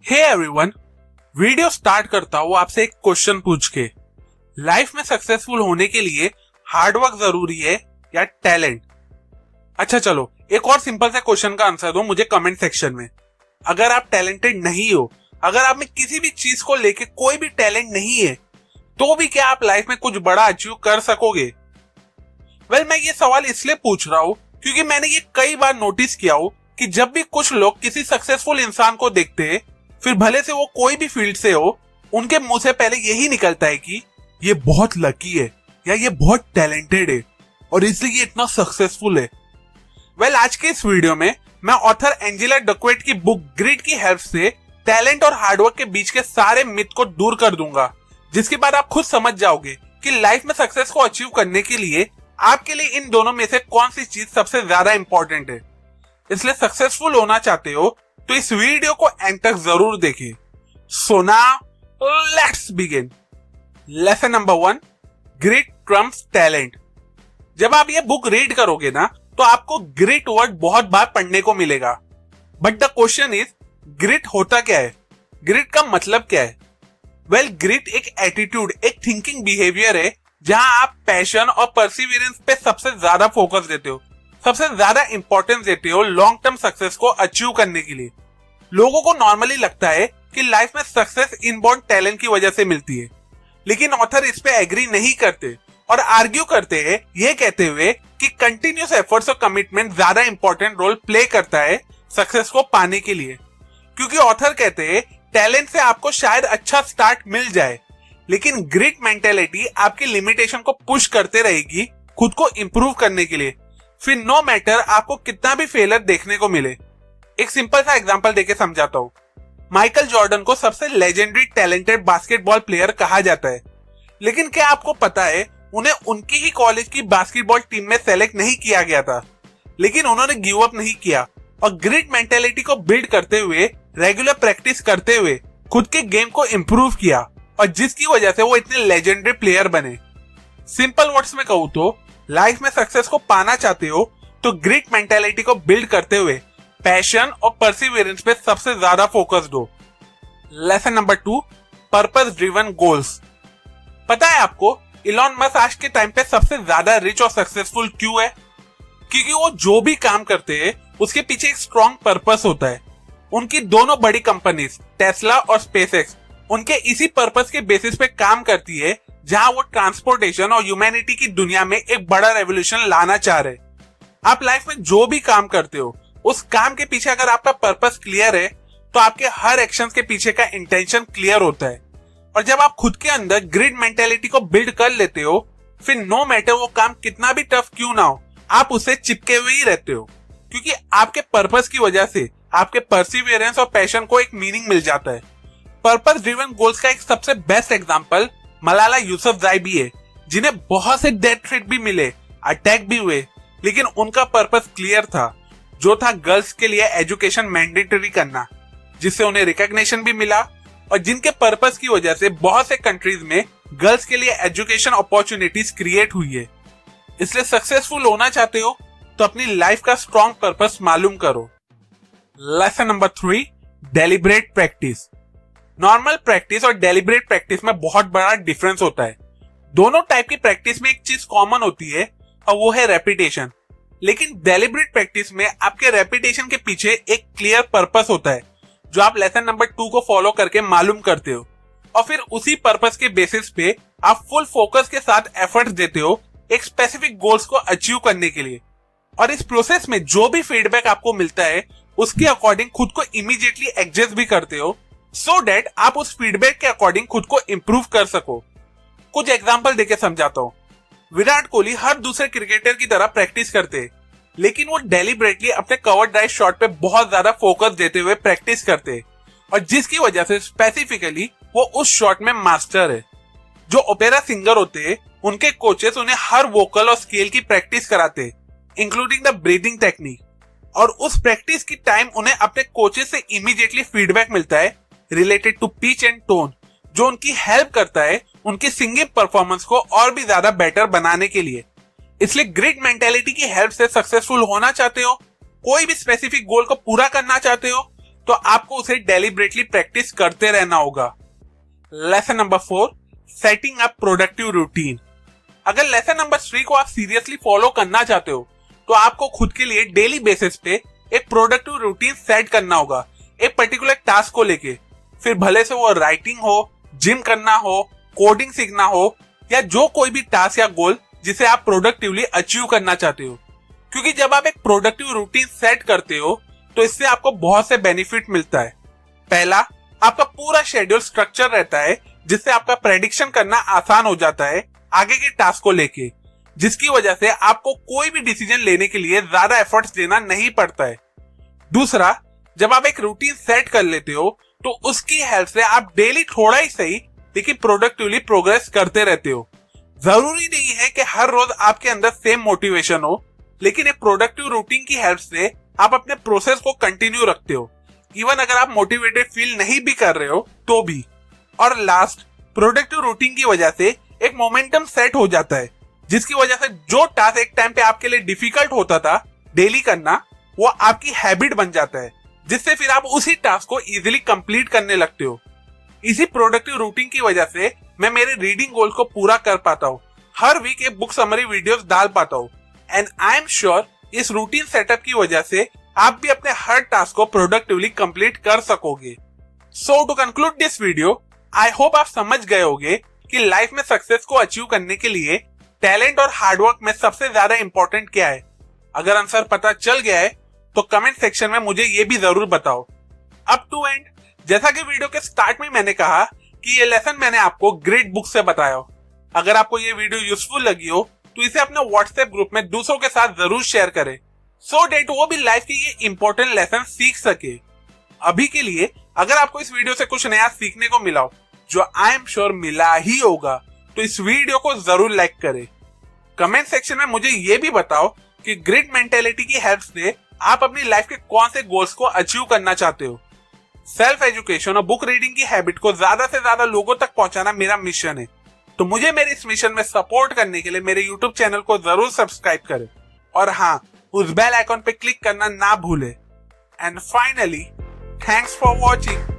Hey everyone, video start करता हूँ आपसे एक क्वेश्चन पूछ के। लाइफ में सक्सेसफुल होने के लिए हार्डवर्क जरूरी है या टैलेंट? अच्छा चलो, एक और सिंपल सा क्वेश्चन का आंसर दो मुझे कमेंट सेक्शन में। अगर आप टैलेंटेड नहीं हो, अगर आप में किसी भी चीज को लेके कोई भी टैलेंट नहीं है, तो भी क्या आप लाइफ में कुछ बड़ा अचीव कर सकोगे? मैं ये सवाल इसलिए पूछ रहा हूँ क्योंकि मैंने ये कई बार नोटिस किया हो कि जब भी कुछ लोग किसी सक्सेसफुल इंसान को देखते हैं, फिर भले से वो कोई भी फील्ड से हो, उनके मुंह से पहले यही निकलता है कि ये बहुत लकी है या ये बहुत टैलेंटेड है और इसलिए ये इतना सक्सेसफुल है। आज के इस वीडियो में मैं ऑथर एंजेला डकवर्थ की बुक ग्रिट की हेल्प से टैलेंट और हार्डवर्क के बीच के सारे मिथ को दूर कर दूंगा, जिसके बाद आप खुद समझ जाओगे कि लाइफ में सक्सेस को अचीव करने के लिए आपके लिए इन दोनों में से कौन सी चीज सबसे ज्यादा इंपॉर्टेंट है। इसलिए सक्सेसफुल होना चाहते हो तो इस वीडियो को एंड तक जरूर देखें। So now let's begin. Lesson number 1, grit trumps talent. जब आप ये बुक रीड करोगे ना, तो आपको ग्रिट वर्ड बहुत बार पढ़ने को मिलेगा, but the question is grit होता क्या है? ग्रिट का मतलब क्या है? ग्रिट एक एटीट्यूड, एक थिंकिंग बिहेवियर है जहां आप पैशन और परसिवियरेंस पे सबसे ज्यादा फोकस देते हो, सबसे ज्यादा इंपॉर्टेंस देते हो लॉन्ग टर्म सक्सेस को अचीव करने के लिए। लोगों को नॉर्मली लगता है कि लाइफ में सक्सेस इनबॉर्न टैलेंट की वजह से मिलती है, लेकिन ऑथर इस पे एग्री नहीं करते और आर्ग्यू करते हैं ये कहते हुए कि कंटिन्यूस एफर्ट्स और कमिटमेंट ज्यादा इंपॉर्टेंट रोल प्ले करता है सक्सेस को पाने के लिए। क्योंकि ऑथर कहते हैं टैलेंट से आपको शायद अच्छा स्टार्ट मिल जाए, लेकिन ग्रिट मेंटेलिटी आपकी लिमिटेशन को पुश करते रहेगी खुद को इंप्रूव करने के लिए, फिर नो मैटर आपको कितना भी फेलियर देखने को मिले। एक सिंपल सा एग्जांपल देके समझाता हूँ। माइकल जॉर्डन को सबसे लेजेंडरी टैलेंटेड बास्केटबॉल प्लेयर कहा जाता है, लेकिन क्या आपको पता है उन्हें उनकी ही कॉलेज की बास्केटबॉल टीम में सेलेक्ट नहीं किया गया था, लेकिन उन्होंने गिव अप नहीं किया और ग्रिट मेंटेलिटी को बिल्ड करते हुए, रेगुलर प्रैक्टिस करते हुए खुद के गेम को इंप्रूव किया, और जिसकी वजह से वो इतने लेजेंडरी प्लेयर बने। सिंपल वर्ड्स में कहूँ तो लाइफ में सक्सेस को पाना चाहते हो तो ग्रिट मेंटेलिटी को बिल्ड करते हुए पैशन और परसिवियरेंस पे सबसे ज्यादा फोकस दो। Lesson number 2, purpose driven goals. पता है आपको इलॉन मस्क आज के टाइम पे सबसे ज्यादा रिच और सक्सेसफुल क्यों है? क्योंकि वो जो भी काम करते हैं उसके पीछे एक स्ट्रॉन्ग पर्पस होता है। उनकी दोनों बड़ी कंपनीज टेस्ला और स्पेसएक्स उनके इसी पर्पस के बेसिस पे काम करती है, जहां वो ट्रांसपोर्टेशन और ह्यूमैनिटी की दुनिया में एक बड़ा रेवोल्यूशन लाना चाह रहे। आप लाइफ में जो भी काम करते हो, उस काम के पीछे अगर आपका पर्पस क्लियर है तो आपके हर एक्शंस के पीछे का इंटेंशन क्लियर होता है। और जब आप खुद के अंदर ग्रिट मेंटेलिटी को बिल्ड कर लेते हो, फिर नो मैटर वो काम कितना भी टफ क्यों ना हो, आप उससे चिपके हुए ही रहते हो, क्योंकि आपके पर्पस की वजह से आपके परसिवियरेंस और पैशन को एक मीनिंग मिल जाता है। पर्पस ड्रिवन गोल्स का एक सबसे बेस्ट एग्जांपल मलाला यूसुफजाई भी है, जिन्हें बहुत से डेथ थ्रेट भी मिले, अटैक भी हुए, लेकिन उनका पर्पस क्लियर था, जो था गर्ल्स के लिए एजुकेशन मैंडेटरी करना, जिससे उन्हें रिकॉग्निशन भी मिला और जिनके पर्पस की वजह से बहुत से कंट्रीज में गर्ल्स के लिए एजुकेशन अपॉर्चुनिटीज क्रिएट हुई है। इसलिए सक्सेसफुल होना चाहते हो तो अपनी लाइफ का स्ट्रॉन्ग पर्पस मालूम करो। Lesson number 3, deliberate practice. Normal practice और डेलिब्रेट प्रैक्टिस में बहुत बड़ा डिफरेंस होता है। दोनों टाइप की प्रैक्टिस में एक चीज कॉमन होती है और वो है रेपिटेशन, लेकिन डेलिब्रेट प्रैक्टिस में आपके रेपिटेशन के पीछे एक क्लियर पर्पस होता है, जो आप लेसन नंबर 2 को फॉलो करके मालूम करते हो, और फिर उसी पर्पस के बेसिस पे आप फुल फोकस के साथ एफर्ट्स देते हो एक स्पेसिफिक गोल्स को अचीव करने के लिए। और इस प्रोसेस में जो भी फीडबैक आपको मिलता है उसके अकॉर्डिंग खुद को इमीडिएटली एडजस्ट भी करते हो, सो डेट आप उस फीडबैक के अकॉर्डिंग खुद को इंप्रूव कर सको। कुछ एग्जांपल देके समझाता हूँ। विराट कोहली हर दूसरे क्रिकेटर की तरह प्रैक्टिस करते हैं, लेकिन वो डेलिब्रेटली अपने कवर ड्राइव शॉट पे बहुत ज्यादा फोकस देते हुए प्रैक्टिस करते हैं, और जिसकी वजह से स्पेसिफिकली वो उस शॉट में मास्टर है। जो ओपेरा सिंगर होते हैं उनके कोचेस उन्हें हर वोकल और स्केल की प्रैक्टिस कराते हैं, इंक्लूडिंग द ब्रीदिंग टेक्निक, और उस प्रैक्टिस की टाइम उन्हें अपने कोचेस से इमीडिएटली फीडबैक मिलता है related to pitch and tone, जो उनकी हेल्प करता है उनकी सिंगिंग परफॉर्मेंस को और भी ज्यादा बेटर बनाने के लिए। इसलिए ग्रिट मेंटेलिटी की हेल्प से सक्सेसफुल होना चाहते हो, कोई भी स्पेसिफिक गोल को पूरा करना चाहते हो, तो आपको उसे डेलिबरेटली प्रैक्टिस करते रहना होगा। Lesson number 4, setting up productive routine. अगर लेसन नंबर 3 को आप सीरियसली फॉलो करना चाहते हो तो आपको खुद के लिए डेली बेसिस पे एक प्रोडक्टिव रूटीन सेट करना होगा, एक पर्टिकुलर टास्क को लेके। फिर भले से वो राइटिंग हो, जिम करना हो, कोडिंग सीखना हो या जो कोई भी टास्क या गोल जिसे आप प्रोडक्टिवली अचीव करना चाहते हो। क्योंकि जब आप एक प्रोडक्टिव रूटीन सेट करते हो तो इससे आपको बहुत से बेनिफिट मिलता है। पहला, आपका पूरा शेड्यूल स्ट्रक्चर रहता है, जिससे आपका प्रेडिक्शन करना आसान हो जाता है आगे के टास्क को लेके, जिसकी वजह से आपको कोई भी डिसीजन लेने के लिए ज्यादा एफर्ट्स देना नहीं पड़ता है। दूसरा, जब आप एक रूटीन सेट कर लेते हो तो उसकी हेल्प से आप डेली थोड़ा ही सही लेकिन प्रोडक्टिवली प्रोग्रेस करते रहते हो। जरूरी नहीं है कि हर रोज आपके अंदर सेम मोटिवेशन हो, लेकिन एक प्रोडक्टिव रूटीन की हेल्प से आप अपने प्रोसेस को कंटिन्यू रखते हो, इवन अगर आप मोटिवेटेड फील नहीं भी कर रहे हो तो भी। और लास्ट, प्रोडक्टिव रूटीन की वजह से एक मोमेंटम सेट हो जाता है, जिसकी वजह से जो टास्क एक टाइम पे आपके लिए डिफिकल्ट होता था डेली करना, वो आपकी हैबिट बन जाता है, जिससे फिर आप उसी टास्क को इजीली कंप्लीट करने लगते हो। इसी प्रोडक्टिव रूटीन की वजह से मैं मेरे रीडिंग गोल को पूरा कर पाता हूँ, हर वीक एक बुक समरी वीडियोस डाल पाता हूँ, एंड आई एम श्योर इस रूटीन सेटअप की वजह से आप भी अपने हर टास्क को प्रोडक्टिवली कंप्लीट कर सकोगे। So to conclude this video, I hope आप समझ गए होंगे कि लाइफ में सक्सेस को अचीव करने के लिए टैलेंट और हार्डवर्क में सबसे ज्यादा इंपॉर्टेंट क्या है। अगर आंसर पता चल गया है तो कमेंट सेक्शन में मुझे ये भी जरूर बताओ। अप टू एंड, जैसा कि वीडियो के स्टार्ट में मैंने कहा कि ये लेसन मैंने आपको ग्रेट बुक से बताया हो। अगर आपको ये वीडियो यूजफुल लगी हो तो इसे अपने व्हाट्सएप ग्रुप में दूसरों के साथ जरूर शेयर करें, सो डेट वो भी लाइफ की ये इंपॉर्टेंट लेसन सीख सके। अभी के लिए अगर आपको इस वीडियो से कुछ नया सीखने को मिला हो, जो आई एम श्योर मिला ही होगा, तो इस वीडियो को जरूर लाइक करें। कमेंट सेक्शन में मुझे ये भी बताओ कि ग्रिट मेंटेलिटी की हेल्प से आप अपनी लाइफ के कौन से गोल्स को अचीव करना चाहते हो। सेल्फ एजुकेशन और बुक रीडिंग की हैबिट को ज्यादा से ज्यादा लोगों तक पहुंचाना मेरा मिशन है, तो मुझे मेरे इस मिशन में सपोर्ट करने के लिए मेरे YouTube चैनल को जरूर सब्सक्राइब करें, और हाँ, उस बेल आइकॉन पे क्लिक करना ना भूलें। And finally, thanks for watching.